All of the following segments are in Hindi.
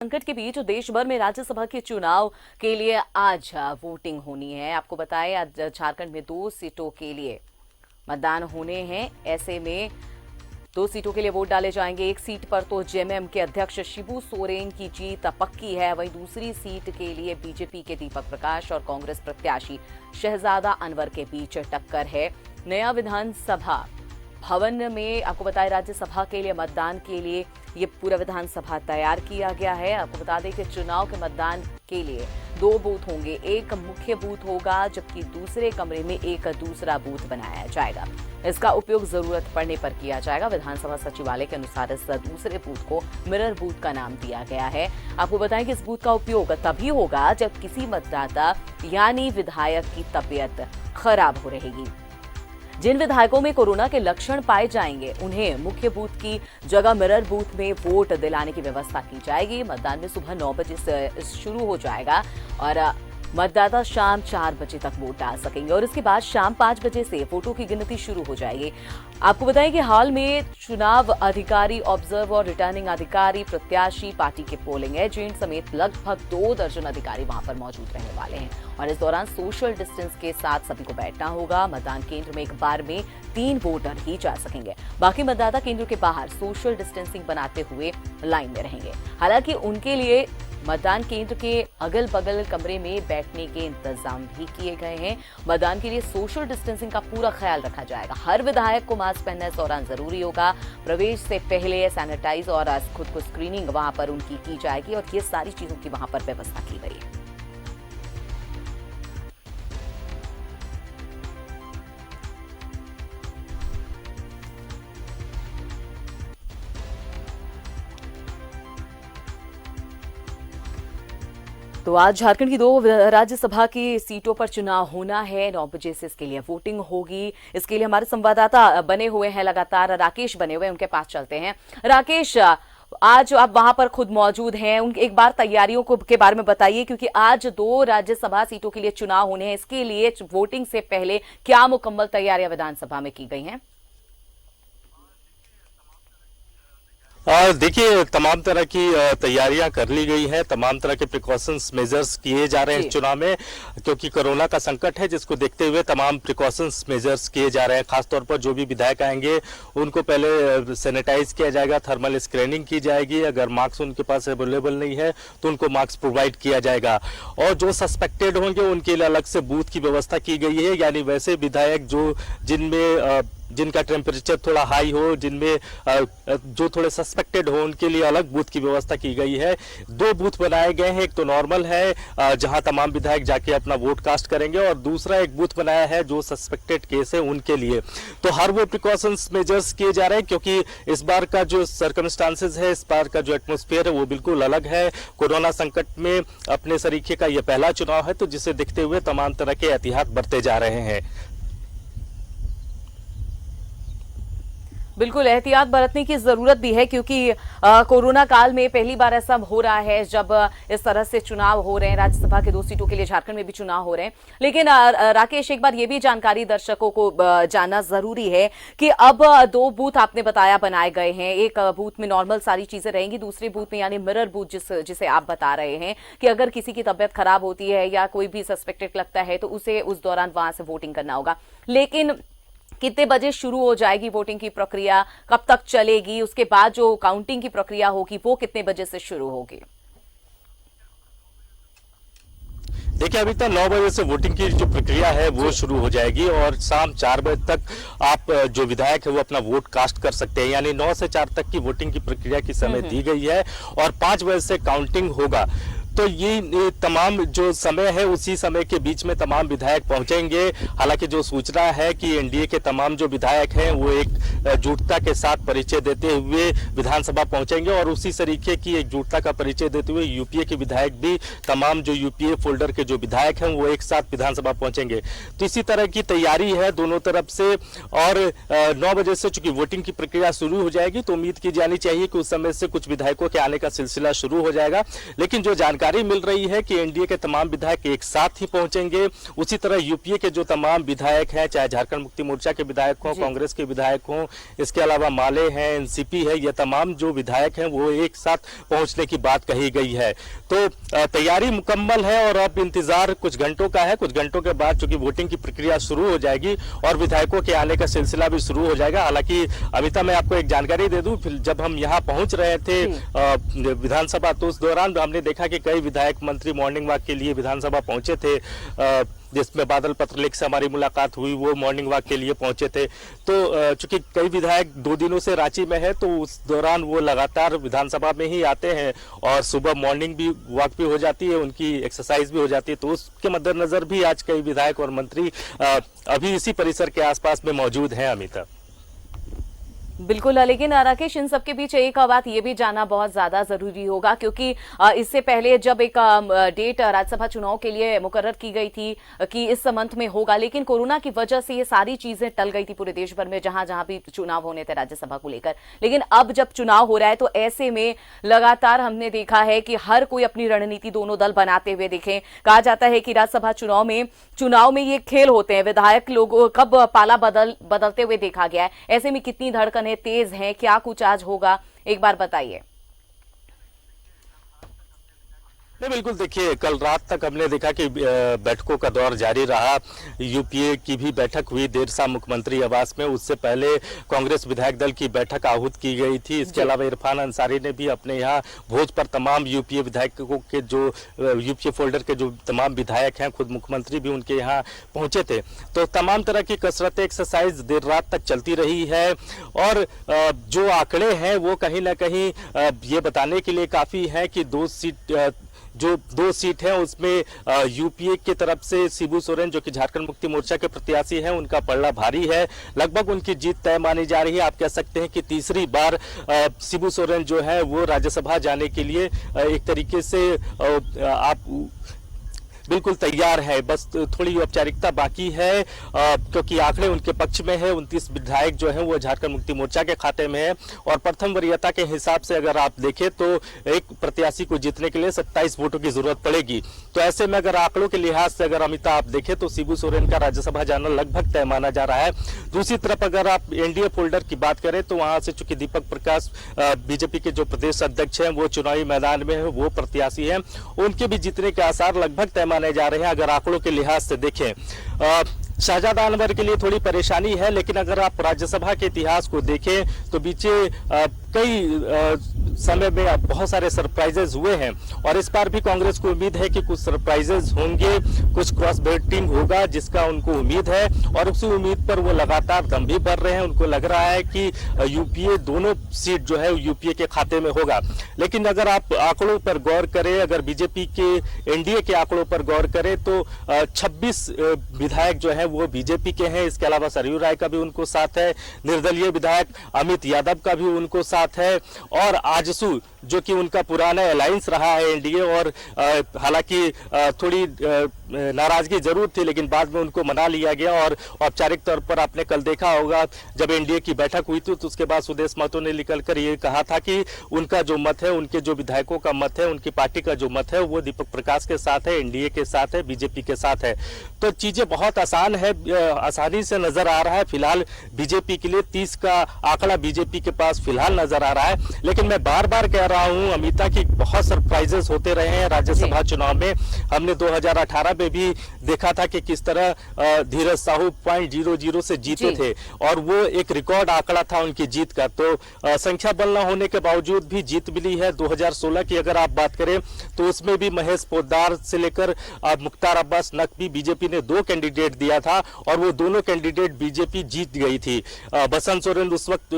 संकट के बीच देश भर में राज्यसभा के चुनाव के लिए आज वोटिंग होनी है। आपको बताएं, आज झारखंड में 2 सीटों के लिए मतदान होने हैं। ऐसे में 2 सीटों के लिए वोट डाले जाएंगे। एक सीट पर तो जेएमएम के अध्यक्ष शिबू सोरेन की जीत पक्की है, वहीं दूसरी सीट के लिए बीजेपी के दीपक प्रकाश और कांग्रेस प्रत्याशी शहजादा अनवर के बीच टक्कर है। नया विधानसभा भवन में आपको बताएं, राज्यसभा के लिए मतदान के लिए ये पूरा विधानसभा तैयार किया गया है। आपको बता दें कि चुनाव के मतदान के लिए 2 बूथ होंगे। एक मुख्य बूथ होगा, जबकि दूसरे कमरे में एक दूसरा बूथ बनाया जाएगा। इसका उपयोग जरूरत पड़ने पर किया जाएगा। विधानसभा सचिवालय के अनुसार इस दूसरे बूथ को मिरर बूथ का नाम दिया गया है। आपको बताएं कि इस बूथ का उपयोग तभी होगा जब किसी मतदाता यानी विधायक की तबीयत खराब हो रहेगी। जिन विधायकों में कोरोना के लक्षण पाए जाएंगे, उन्हें मुख्य बूथ की जगह मिरर बूथ में वोट दिलाने की व्यवस्था की जाएगी। मतदान में सुबह 9 बजे से शुरू हो जाएगा और मतदाता शाम 4 बजे तक वोट डाल सकेंगे और इसके बाद शाम 5 बजे से वोटों की गिनती शुरू हो जाएगी। आपको बताएं कि हाल में चुनाव अधिकारी, ऑब्जर्वर, रिटर्निंग अधिकारी, प्रत्याशी, पार्टी के पोलिंग एजेंट समेत लगभग 2 दर्जन अधिकारी वहां पर मौजूद रहने वाले हैं और इस दौरान सोशल डिस्टेंस के साथ सभी को बैठना होगा। मतदान केंद्र में एक बार में 3 वोटर ही जा सकेंगे। बाकी मतदाता केंद्र के बाहर सोशल डिस्टेंसिंग बनाते हुए लाइन में रहेंगे। हालांकि उनके लिए मतदान केंद्र के अगल बगल कमरे में बैठने के इंतजाम भी किए गए हैं। मतदान के लिए सोशल डिस्टेंसिंग का पूरा ख्याल रखा जाएगा। हर विधायक को मास्क पहनना इस दौरान जरूरी होगा। प्रवेश से पहले सैनिटाइज और खुद को स्क्रीनिंग वहां पर उनकी की जाएगी और ये सारी चीजों की वहां पर व्यवस्था की गई है। तो आज झारखंड की 2 राज्यसभा की सीटों पर चुनाव होना है। 9 बजे से इसके लिए वोटिंग होगी। इसके लिए हमारे संवाददाता बने हुए हैं, लगातार राकेश बने हुए हैं, उनके पास चलते हैं। राकेश, आज आप वहां पर खुद मौजूद हैं, उनके एक बार तैयारियों को के बारे में बताइए, क्योंकि आज 2 राज्यसभा सीटों के लिए चुनाव होने हैं। इसके लिए वोटिंग से पहले क्या मुकम्मल तैयारियां विधानसभा में की गई हैं? देखिए, तमाम तरह की तैयारियां कर ली गई है। तमाम तरह के प्रिकॉशंस मेजर्स किए जा रहे हैं इस चुनाव में, क्योंकि कोरोना का संकट है, जिसको देखते हुए तमाम प्रिकॉशंस मेजर्स किए जा रहे हैं। खासतौर पर जो भी विधायक आएंगे उनको पहले सैनिटाइज किया जाएगा, थर्मल स्क्रीनिंग की जाएगी। अगर मास्क उनके पास अवेलेबल नहीं है तो उनको मास्क प्रोवाइड किया जाएगा और जो सस्पेक्टेड होंगे उनके लिए अलग से बूथ की व्यवस्था की गई है। यानी वैसे विधायक जिनका टेम्परेचर थोड़ा हाई हो, जिनमें जो थोड़े सस्पेक्टेड हो, उनके लिए अलग बूथ की व्यवस्था की गई है। 2 बूथ बनाए गए हैं। एक तो नॉर्मल है जहां तमाम विधायक जाके अपना वोट कास्ट करेंगे और दूसरा एक बूथ बनाया है जो सस्पेक्टेड केस है उनके लिए। तो हर वो प्रिकॉशंस मेजर्स किए जा रहे हैं, क्योंकि इस बार का जो सर्कमस्टांसेस है, इस बार का जो एटमॉस्फेयर है वो बिल्कुल अलग है। कोरोना संकट में अपने सरीखे का यह पहला चुनाव है, तो जिसे देखते हुए तमाम तरह के एहतियात बरते जा रहे हैं। बिल्कुल एहतियात बरतने की जरूरत भी है, क्योंकि कोरोना काल में पहली बार ऐसा हो रहा है जब इस तरह से चुनाव हो रहे हैं। राज्यसभा के 2 सीटों के लिए झारखंड में भी चुनाव हो रहे हैं। लेकिन राकेश, एक बार ये भी जानकारी दर्शकों को जानना जरूरी है कि अब 2 बूथ आपने बताया बनाए गए हैं। एक बूथ में नॉर्मल सारी चीजें रहेंगी, दूसरे बूथ में यानी मिरर बूथ जिसे आप बता रहे हैं कि अगर किसी की तबियत खराब होती है या कोई भी सस्पेक्टेड लगता है तो उसे उस दौरान वहां से वोटिंग करना होगा। लेकिन कितने बजे शुरू हो जाएगी वोटिंग की प्रक्रिया, कब तक चलेगी, उसके बाद जो काउंटिंग की प्रक्रिया होगी वो कितने बजे से शुरू होगी? देखिए, अभी तक 9 बजे से वोटिंग की जो प्रक्रिया है वो शुरू हो जाएगी और शाम 4 बजे तक आप जो विधायक है वो अपना वोट कास्ट कर सकते हैं। यानी 9 से 4 तक की वोटिंग की प्रक्रिया की समय दी गई है और 5 बजे से काउंटिंग होगा। तो ये तमाम जो समय है उसी समय के बीच में तमाम विधायक पहुंचेंगे। हालांकि जो सूचना है कि एनडीए के तमाम जो विधायक हैं वो एकजुटता के साथ परिचय देते हुए विधानसभा पहुंचेंगे और उसी तरीके की एकजुटता का परिचय देते हुए यूपीए के विधायक भी, तमाम जो यूपीए फोल्डर के जो विधायक हैं वो एक साथ विधानसभा पहुंचेंगे। तो इसी तरह की तैयारी है दोनों तरफ से और 9 बजे से चूंकि वोटिंग की प्रक्रिया शुरू हो जाएगी तो उम्मीद की जानी चाहिए कि उस समय से कुछ विधायकों के आने का सिलसिला शुरू हो जाएगा। लेकिन जो जानकारी जानकारी मिल रही है कि एनडीए के तमाम विधायक एक साथ ही पहुंचेंगे। उसी तरह यूपीए के जो तमाम विधायक हैं, चाहे झारखंड मुक्ति मोर्चा के विधायक हों, कांग्रेस के विधायक हों, इसके अलावा माले हैं, एनसीपी है, ये तमाम जो विधायक हैं वो एक साथ पहुंचने की बात कही गई है। तो तैयारी मुकम्मल है और अब इंतजार कुछ घंटों का है। कुछ घंटों के बाद चूंकि वोटिंग की प्रक्रिया शुरू हो जाएगी और विधायकों के आने का सिलसिला भी शुरू हो जाएगा। हालांकि अमिता, मैं आपको एक जानकारी दे दूं, जब हम यहाँ पहुंच रहे थे विधानसभा, तो उस दौरान हमने देखा कि कई विधायक मंत्री मॉर्निंग वॉक के लिए विधानसभा पहुंचे थे। जिसमें बादल पत्रलेख से हमारी मुलाकात हुई, वो मॉर्निंग वॉक के लिए पहुंचे थे। तो चूंकि कई विधायक 2 दिनों से रांची में है, तो उस दौरान वो लगातार विधानसभा में ही आते हैं और सुबह मॉर्निंग भी वॉक भी हो जाती है, उनकी एक्सरसाइज भी हो जाती है। तो उसके मद्देनजर भी आज कई विधायक और मंत्री अभी इसी परिसर के आसपास में मौजूद हैं। अमिता, बिल्कुल, लेकिन राकेश, इन सबके बीच एक बात ये भी जानना बहुत ज्यादा जरूरी होगा, क्योंकि इससे पहले जब एक डेट राज्यसभा चुनाव के लिए मुकर्रर की गई थी कि इस मंथ में होगा, लेकिन कोरोना की वजह से ये सारी चीजें टल गई थी पूरे देश भर में, जहां जहां भी चुनाव होने थे राज्यसभा को लेकर। लेकिन अब जब चुनाव हो रहा है, तो ऐसे में लगातार हमने देखा है कि हर कोई अपनी रणनीति दोनों दल बनाते हुए दिखे। कहा जाता है कि राज्यसभा चुनाव में ये खेल होते हैं, विधायक लोगों कब पाला बदलते हुए देखा गया है। ऐसे में कितनी धड़कन तेज हैं, क्या कुछ आज होगा, एक बार बताइए। नहीं, बिल्कुल, देखिए, कल रात तक हमने देखा कि बैठकों का दौर जारी रहा। यूपीए की भी बैठक हुई देर शाम मुख्यमंत्री आवास में। उससे पहले कांग्रेस विधायक दल की बैठक आहूत की गई थी। इसके अलावा इरफान अंसारी ने भी अपने यहाँ भोज पर तमाम यूपीए विधायकों के जो यूपीए फोल्डर के जो तमाम विधायक हैं, खुद मुख्यमंत्री भी उनके यहाँ पहुंचे थे। तो तमाम तरह की कसरतें, एक्सरसाइज देर रात तक चलती रही है और जो आंकड़े हैं वो कहीं ना कहीं ये बताने के लिए काफ़ी है कि जो 2 सीट है उसमें यूपीए की तरफ से शिबू सोरेन, जो कि झारखंड मुक्ति मोर्चा के प्रत्याशी हैं, उनका पलड़ा भारी है। लगभग उनकी जीत तय मानी जा रही है। आप कह सकते हैं कि तीसरी बार शिबू सोरेन जो है वो राज्यसभा जाने के लिए एक तरीके से आप बिल्कुल तैयार है। बस थोड़ी औपचारिकता बाकी है क्योंकि आंकड़े उनके पक्ष में है। 29 विधायक जो हैं वो झारखंड मुक्ति मोर्चा के खाते में है और प्रथम वरीयता के हिसाब से अगर आप देखें तो एक प्रत्याशी को जीतने के लिए 27 वोटों की जरूरत पड़ेगी। तो ऐसे में अगर आंकड़ों के लिहाज से अगर अमिता आप देखें तो शिबू सोरेन का राज्यसभा जाना लगभग तय माना जा रहा है। दूसरी तरफ अगर आप एनडीए फोल्डर की बात करें तो वहां से चूंकि दीपक प्रकाश बीजेपी के जो प्रदेश अध्यक्ष हैं वो चुनावी मैदान में है, वो प्रत्याशी हैं, उनके भी जीतने के आसार लगभग तय माने जा रहे हैं। अगर आंकड़ों के लिहाज से देखें शाहजादा अनवर के लिए थोड़ी परेशानी है, लेकिन अगर आप राज्यसभा के इतिहास को देखें तो बीचे कई समय में बहुत सारे सरप्राइजेज हुए हैं और इस बार भी कांग्रेस को उम्मीद है कि कुछ सरप्राइजेज होंगे, कुछ क्रॉस वोटिंग होगा जिसका उनको उम्मीद है और उसी उम्मीद पर वो लगातार दम भी भर रहे हैं। उनको लग रहा है कि यूपीए दोनों सीट जो है यूपीए के खाते में होगा। लेकिन अगर आप आंकड़ों पर गौर करें, अगर बीजेपी के एनडीए के आंकड़ों पर गौर करें तो 26 विधायक जो है वो बीजेपी के हैं। इसके अलावा सरयू राय का भी उनको साथ है, निर्दलीय विधायक अमित यादव का भी उनको साथ है और आजसू जो कि उनका पुराना अलायंस रहा है एनडीए और हालांकि थोड़ी नाराजगी जरूर थी लेकिन बाद में उनको मना लिया गया और औपचारिक तौर पर आपने कल देखा होगा जब एनडीए की बैठक हुई थी तो उसके बाद सुदेश महतो ने निकलकर ये कहा था कि उनका जो मत है, उनके जो विधायकों का मत है, उनकी पार्टी का जो मत है वो दीपक प्रकाश के साथ है, एनडीए के साथ है, बीजेपी के साथ है। तो चीजें बहुत आसान है, आसानी से नजर आ रहा है फिलहाल बीजेपी के लिए। 30 का आंकड़ा बीजेपी के पास फिलहाल नजर आ रहा है। लेकिन मैं बार बार कह रहा हूं अमिता की बहुत सरप्राइजेस होते रहे हैं राज्यसभा चुनाव में। हमने 2018 में भी देखा था कि किस तरह धीरज साहू 0.00 से जीते थे और वो एक रिकॉर्ड आंकड़ा था उनकी जीत का। तो संख्या बल न होने के बावजूद भी जीत मिली है। 2016 की अगर आप बात करें तो उसमें भी महेश पोद्दार से लेकर मुख्तार अब्बास नकवी बीजेपी ने 2 कैंडिडेट दिया था और वो दोनों कैंडिडेट बीजेपी जीत गई थी। बसंत सोरेन उस वक्त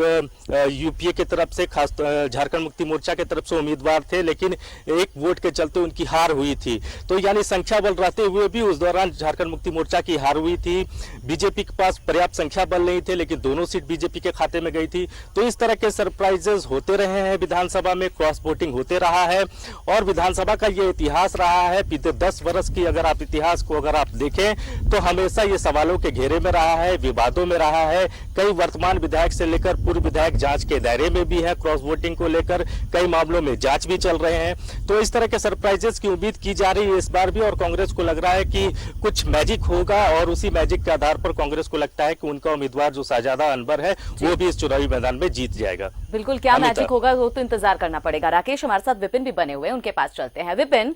यूपीए की तरफ से, खास झारखंड मुक्ति मोर्चा की तरफ से उम्मीदवार थे लेकिन एक वोट के चलते उनकी हार हुई थी। तो यानी संख्या बल रहते हुए भी उस दौरान झारखंड मुक्ति मोर्चा की हार हुई थी। बीजेपी के पास पर्याप्त संख्या बल नहीं थे लेकिन दोनों सीट बीजेपी के खाते में गई थी। तो इस तरह के सरप्राइजेस होते रहे हैं विधानसभा में, क्रॉस वोटिंग होते रहा है और विधानसभा का ये इतिहास रहा है। बीते 10 वर्ष की अगर आप इतिहास को अगर आप देखें तो हमेशा ये सवालों के घेरे में रहा है, विवादों में रहा है। कई वर्तमान विधायक से लेकर पूर्व विधायक जांच के दायरे में भी है क्रॉस वोटिंग को लेकर। कई मामलों में जांच भी चल रहे हैं। तो इस तरह के सरप्राइजेस की उम्मीद की जा रही है इस बार भी, और कांग्रेस को लग रहा है कि कुछ मैजिक होगा और उसी मैजिक के आधार पर कांग्रेस को लगता है कि उनका उम्मीदवार जो शाहजादा अनवर है वो भी इस चुनावी मैदान में जीत जाएगा। बिल्कुल, क्या मैजिक होगा वो तो इंतजार करना पड़ेगा। राकेश हमारे साथ विपिन भी बने हुए हैं, उनके पास चलते हैं। विपिन,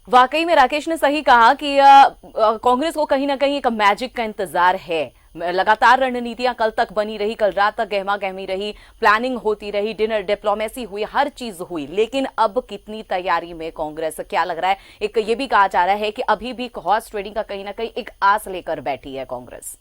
वाकई में राकेश ने सही कहा कि कांग्रेस को कहीं ना कहीं एक मैजिक का इंतजार है। लगातार रणनीतियां कल तक बनी रही, कल रात तक गहमा गहमी रही, प्लानिंग होती रही, डिनर डिप्लोमेसी हुई, हर चीज हुई, लेकिन अब कितनी तैयारी में कांग्रेस, क्या लग रहा है? एक ये भी कहा जा रहा है कि अभी भी हॉर्स ट्रेडिंग का कहीं ना कहीं एक आस लेकर बैठी है कांग्रेस।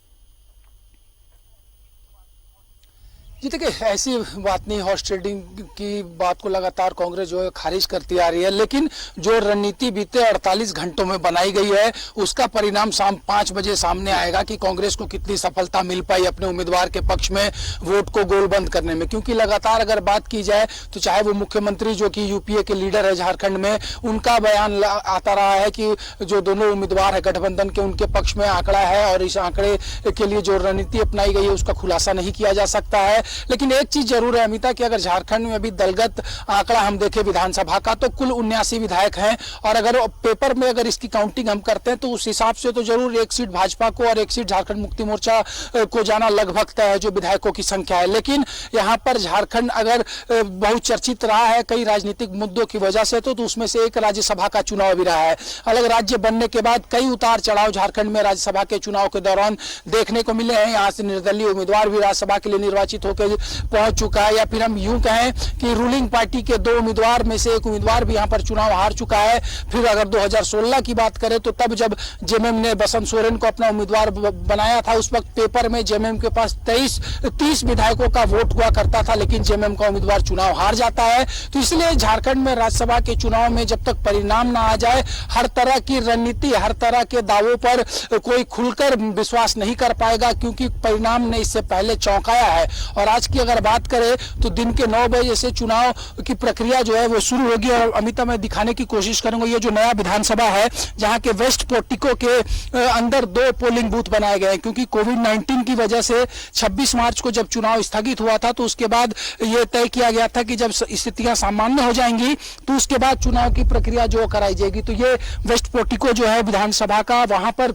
जी देखिए, ऐसी बात नहीं, हॉर्स ट्रेडिंग की बात को लगातार कांग्रेस जो है खारिज करती आ रही है, लेकिन जो रणनीति बीते 48 घंटों में बनाई गई है उसका परिणाम शाम 5 बजे सामने आएगा कि कांग्रेस को कितनी सफलता मिल पाई अपने उम्मीदवार के पक्ष में वोट को गोलबंद करने में। क्योंकि लगातार अगर बात की जाए तो चाहे वो मुख्यमंत्री जो कि यूपीए के लीडर है झारखंड में, उनका बयान आता रहा है कि जो दोनों उम्मीदवार है गठबंधन के, उनके पक्ष में आंकड़ा है और इस आंकड़े के लिए जो रणनीति अपनाई गई है उसका खुलासा नहीं किया जा सकता है। लेकिन एक चीज जरूर है अमिता कि अगर झारखंड में अभी दलगत आंकड़ा हम देखें विधानसभा का तो कुल 79 विधायक हैं, और अगर पेपर में अगर इसकी काउंटिंग हम करते हैं तो उस हिसाब से तो जरूर एक सीट भाजपा को और एक सीट झारखंड मुक्ति मोर्चा को जाना लगभग तय है जो विधायकों की संख्या है। लेकिन यहाँ पर झारखंड अगर बहुत चर्चित रहा है कई राजनीतिक मुद्दों की वजह से, तो उसमें से एक राज्यसभा का चुनाव भी रहा है। अलग राज्य बनने के बाद कई उतार चढ़ाव झारखंड में राज्यसभा के चुनाव के दौरान देखने को मिले हैं। यहाँ से निर्दलीय उम्मीदवार भी राज्यसभा के लिए निर्वाचित होकर पहुंच चुका है, या फिर हम यूं कहें कि रूलिंग पार्टी के 2 उम्मीदवार में से एक उम्मीदवार भी यहां पर चुनाव हार चुका है। फिर अगर 2016 की बात करें तो तब जब जेएमएम ने बसंत सोरेन को अपना उम्मीदवार बनाया था, उस वक्त पेपर में जेएमएम के पास 30 विधायकों का वोट हुआ करता था, लेकिन जेएमएम का उम्मीदवार चुनाव हार जाता है। तो इसलिए झारखंड में राज्यसभा के चुनाव में जब तक परिणाम ना आ जाए, हर तरह की रणनीति, हर तरह के दावों पर कोई खुलकर विश्वास नहीं कर पाएगा, क्योंकि परिणाम ने इससे पहले चौंकाया है। और आज की अगर बात करें तो दिन के 9 बजे से चुनाव की प्रक्रिया जो है वो शुरू होगी। और अमिता मैं दिखाने की कोशिश करूंगा ये जो नया विधानसभा है जहां के वेस्ट पोर्टिको के अंदर 2 पोलिंग बूथ बनाए गए हैं, क्योंकि कोविड-19 की वजह से 26 मार्च को जब चुनाव स्थगित हुआ था तो उसके बाद ये तय किया गया था कि जब स्थितियां सामान्य हो जाएंगी तो उसके बाद चुनाव की प्रक्रिया जो कराई जाएगी। तो ये वेस्ट पोर्टिको जो है विधानसभा का, वहां पर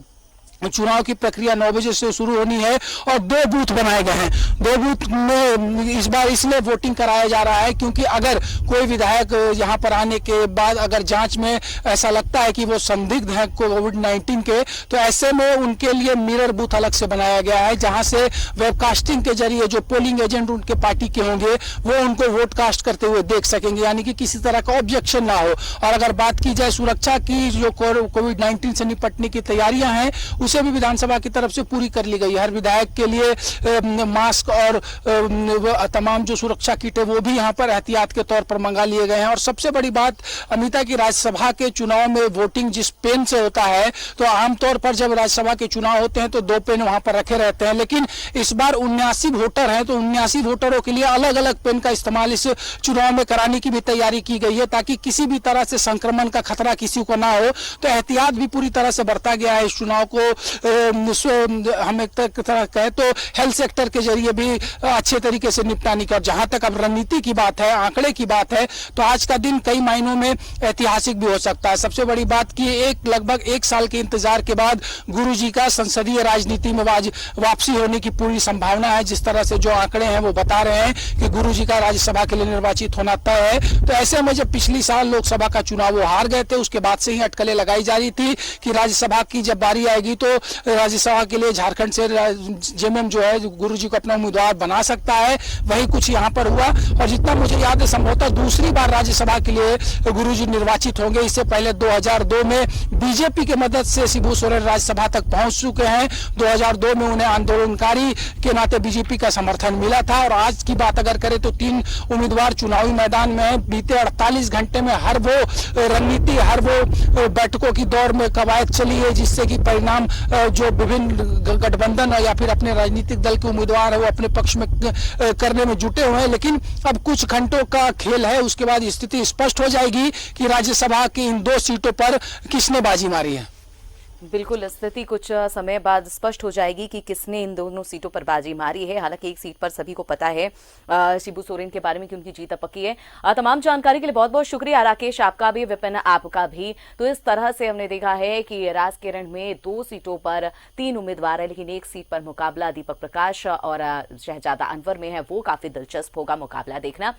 चुनाव की प्रक्रिया 9 बजे से शुरू होनी है और 2 बूथ बनाए गए हैं। 2 बूथ में इस बार इसलिए वोटिंग कराया जा रहा है क्योंकि अगर कोई विधायक यहां पर आने के बाद अगर जांच में ऐसा लगता है कि वो संदिग्ध है कोविड-19 के, तो ऐसे में उनके लिए मिरर बूथ अलग से बनाया गया है, जहां से वेबकास्टिंग के जरिए जो पोलिंग एजेंट उनके पार्टी के होंगे वो उनको वोट कास्ट करते हुए देख सकेंगे, यानी कि किसी तरह का ऑब्जेक्शन ना हो। और अगर बात की जाए सुरक्षा की, जो कोविड-19 से निपटने की तैयारियां हैं उसे भी विधानसभा की तरफ से पूरी कर ली गई। हर विधायक के लिए मास्क और तमाम जो सुरक्षा किट है वो भी यहां पर एहतियात के तौर पर मंगा लिए गए हैं। और सबसे बड़ी बात अमिता की, राज्यसभा के चुनाव में वोटिंग जिस पेन से होता है, तो आमतौर पर जब राज्यसभा के चुनाव होते हैं तो 2 पेन वहां पर रखे रहते हैं, लेकिन इस बार 79 वोटर हैं तो 79 वोटरों के लिए अलग अलग पेन का इस्तेमाल इस चुनाव में कराने की भी तैयारी की गई है, ताकि किसी भी तरह से संक्रमण का खतरा किसी को ना हो। तो एहतियात भी पूरी तरह से बरता गया है। इस चुनाव को हम एक तरह कहें तो हेल्थ सेक्टर के जरिए भी अच्छे तरीके से निपटाने का। जहां तक अब रणनीति की बात है, आंकड़े की बात है, तो आज का दिन कई मायनों में ऐतिहासिक भी हो सकता है। सबसे बड़ी बात की लगभग 1 साल के इंतजार के बाद गुरुजी का संसदीय राजनीति में वापसी होने की पूरी संभावना है। जिस तरह से जो आंकड़े हैं वो बता रहे हैं कि गुरुजी का राज्यसभा के लिए निर्वाचित होना तय है। तो ऐसे में जब पिछली साल लोकसभा का चुनाव वो हार गए थे, उसके बाद से ही अटकलें लगाई जा रही थी कि राज्यसभा की जब बारी आएगी तो राज्यसभा के लिए झारखंड से जेएमएम जो है गुरुजी को अपना उम्मीदवार बना सकता है। वही कुछ यहाँ पर हुआ, और जितना मुझे याद है संभवतः दूसरी बार राज्यसभा के लिए गुरुजी निर्वाचित होंगे। इससे पहले 2002 में बीजेपी की मदद से शिबू सोरेन राज्यसभा तक पहुंच चुके हैं। 2002 में उन्हें आंदोलनकारी के नाते बीजेपी का समर्थन मिला था। और आज की बात अगर करें तो 3 उम्मीदवार चुनावी मैदान में बीते 48 घंटे में हर वो रणनीति, हर वो बैठकों की दौर में कवायद चली है, जिससे कि परिणाम जो विभिन्न गठबंधन या फिर अपने राजनीतिक दल के उम्मीदवार है वो अपने पक्ष में करने में जुटे हुए हैं। लेकिन अब कुछ घंटों का खेल है, उसके बाद स्थिति स्पष्ट हो जाएगी कि राज्यसभा की इन 2 सीटों पर किसने बाजी मारी है। बिल्कुल, स्थिति कुछ समय बाद स्पष्ट हो जाएगी कि किसने इन दोनों सीटों पर बाजी मारी है। हालांकि एक सीट पर सभी को पता है शिबू सोरेन के बारे में कि उनकी जीत अब पक्की है। तमाम जानकारी के लिए बहुत बहुत शुक्रिया राकेश, आपका भी, विपिन आपका भी। तो इस तरह से हमने देखा है कि राजकेरण में 2 सीटों पर 3 उम्मीदवार है, लेकिन एक सीट पर मुकाबला दीपक प्रकाश और शहजादा अनवर में है। वो काफी दिलचस्प होगा मुकाबला देखना।